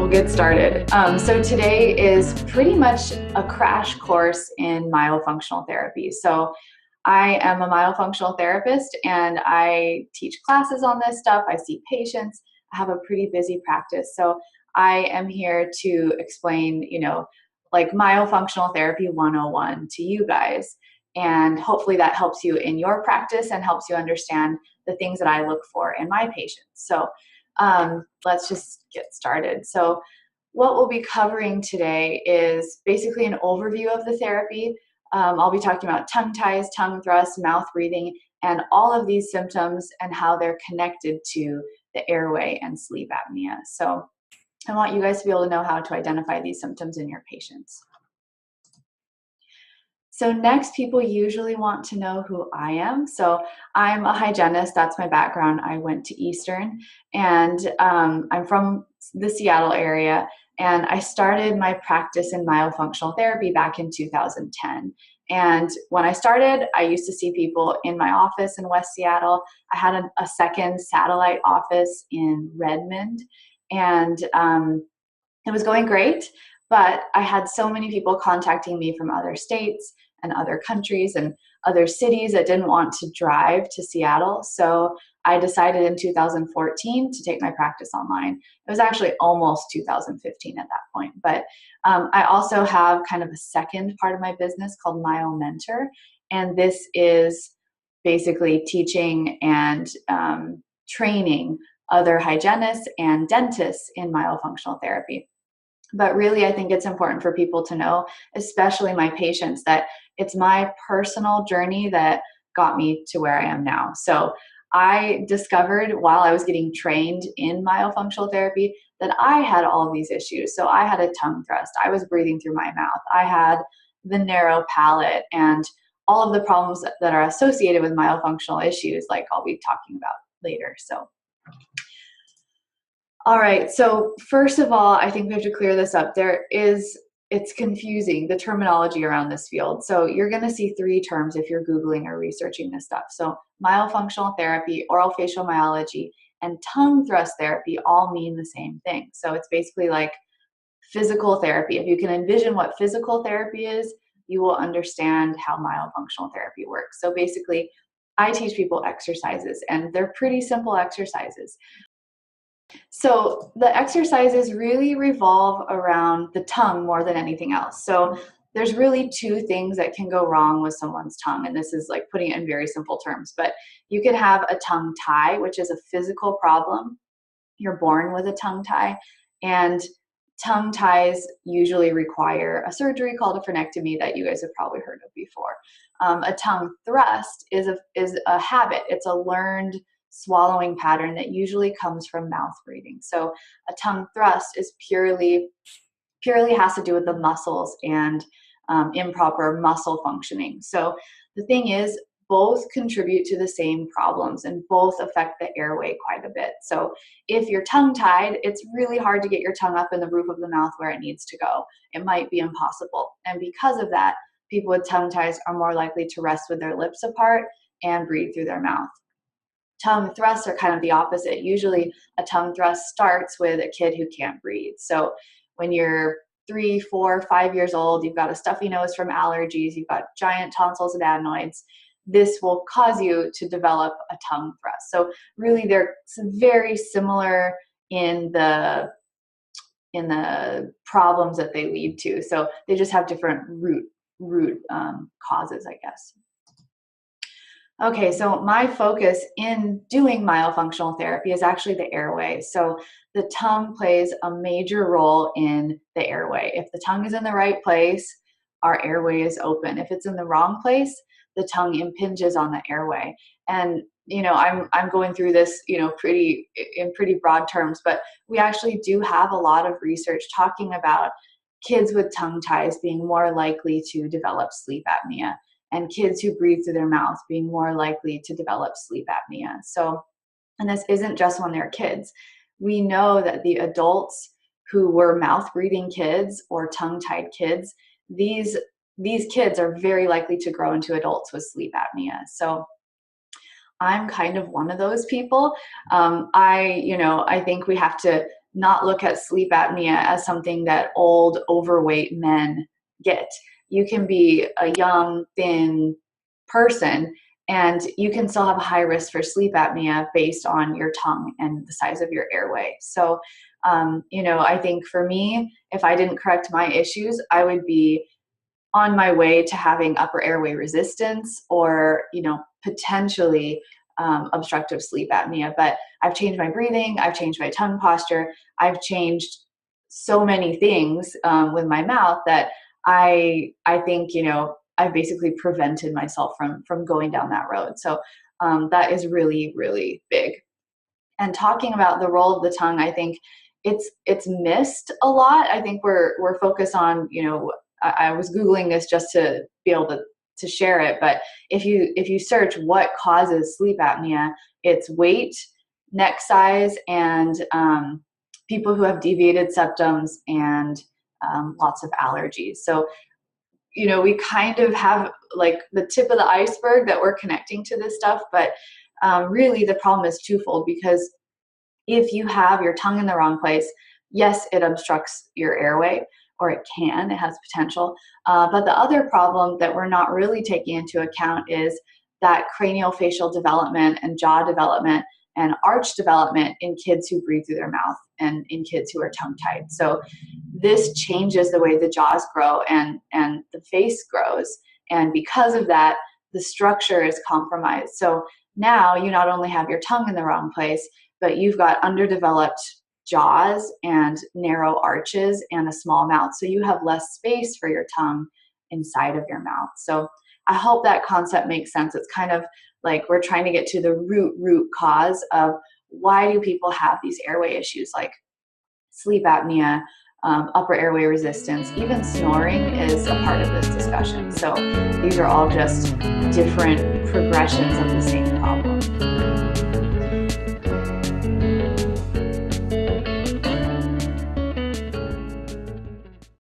we'll get started. So today is pretty much a crash course in myofunctional therapy. So I am a myofunctional therapist and I teach classes on this stuff. I see patients. I have a pretty busy practice. So I am here to explain, like myofunctional therapy 101 to you guys. And hopefully that helps you in your practice and helps you understand the things that I look for in my patients. So let's just get started. So what we'll be covering today is basically an overview of the therapy. I'll be talking about tongue ties, tongue thrusts, mouth breathing, and all of these symptoms and how they're connected to the airway and sleep apnea. So I want you guys to be able to know how to identify these symptoms in your patients. So next, people usually want to know who I am. So I'm a hygienist. That's my background. I went to Eastern, and I'm from the Seattle area, and I started my practice in myofunctional therapy back in 2010. And when I started, I used to see people in my office in West Seattle. I had a second satellite office in Redmond, and it was going great, but I had so many people contacting me from other states and other countries and other cities that didn't want to drive to Seattle. So I decided in 2014 to take my practice online. It was actually almost 2015 at that point. But I also have kind of a second part of my business called Myo Mentor. And this is basically teaching and training other hygienists and dentists in myofunctional therapy. But really, I think it's important for people to know, especially my patients, that it's my personal journey that got me to where I am now. So I discovered while I was getting trained in myofunctional therapy that I had all of these issues. So I had a tongue thrust. I was breathing through my mouth. I had the narrow palate and all of the problems that are associated with myofunctional issues, like I'll be talking about later. So all right, so first of all, I think we have to clear this up. It's confusing, the terminology around this field. So you're gonna see three terms if you're Googling or researching this stuff. So myofunctional therapy, oral facial myology, and tongue thrust therapy all mean the same thing. So it's basically like physical therapy. If you can envision what physical therapy is, you will understand how myofunctional therapy works. So basically, I teach people exercises, and they're pretty simple exercises. So the exercises really revolve around the tongue more than anything else. So there's really two things that can go wrong with someone's tongue, and this is like putting it in very simple terms, but you can have a tongue tie, which is a physical problem. You're born with a tongue tie, and tongue ties usually require a surgery called a frenectomy that you guys have probably heard of before. A tongue thrust is a habit. It's a learned swallowing pattern that usually comes from mouth breathing. So a tongue thrust is purely has to do with the muscles and improper muscle functioning. So the thing is, both contribute to the same problems and both affect the airway quite a bit. So if you're tongue tied, it's really hard to get your tongue up in the roof of the mouth where it needs to go. It might be impossible. And because of that, people with tongue ties are more likely to rest with their lips apart and breathe through their mouth. Tongue thrusts are kind of the opposite. Usually a tongue thrust starts with a kid who can't breathe. So when you're 3, 4, 5 years old, you've got a stuffy nose from allergies, you've got giant tonsils and adenoids, this will cause you to develop a tongue thrust. So really they're very similar in the problems that they lead to. So they just have different root causes, I guess. Okay, so my focus in doing myofunctional therapy is actually the airway. So the tongue plays a major role in the airway. If the tongue is in the right place, our airway is open. If it's in the wrong place, the tongue impinges on the airway. And I'm going through this, in pretty broad terms, but we actually do have a lot of research talking about kids with tongue ties being more likely to develop sleep apnea, and kids who breathe through their mouth being more likely to develop sleep apnea. So, and this isn't just when they're kids. We know that the adults who were mouth breathing kids or tongue tied kids, these kids are very likely to grow into adults with sleep apnea. So I'm kind of one of those people. I think we have to not look at sleep apnea as something that old, overweight men get. You can be a young, thin person, and you can still have a high risk for sleep apnea based on your tongue and the size of your airway. So, I think for me, if I didn't correct my issues, I would be on my way to having upper airway resistance or, potentially obstructive sleep apnea. But I've changed my breathing, I've changed my tongue posture, I've changed so many things with my mouth that I think, I've basically prevented myself from going down that road. So that is really, really big. And talking about the role of the tongue, I think it's missed a lot. I think we're focused on, I was Googling this just to be able to share it. But if you search what causes sleep apnea, it's weight, neck size, and people who have deviated septums and lots of allergies. So, we kind of have like the tip of the iceberg that we're connecting to this stuff. But really the problem is twofold, because if you have your tongue in the wrong place, yes, it obstructs your airway, or it has potential. But the other problem that we're not really taking into account is that craniofacial development and jaw development and arch development in kids who breathe through their mouth and in kids who are tongue-tied. So this changes the way the jaws grow and the face grows. And because of that, the structure is compromised. So now you not only have your tongue in the wrong place, but you've got underdeveloped jaws and narrow arches and a small mouth. So you have less space for your tongue inside of your mouth. So I hope that concept makes sense. It's kind of like we're trying to get to the root cause of why do people have these airway issues like sleep apnea, upper airway resistance, even snoring is a part of this discussion. So these are all just different progressions of the same problem.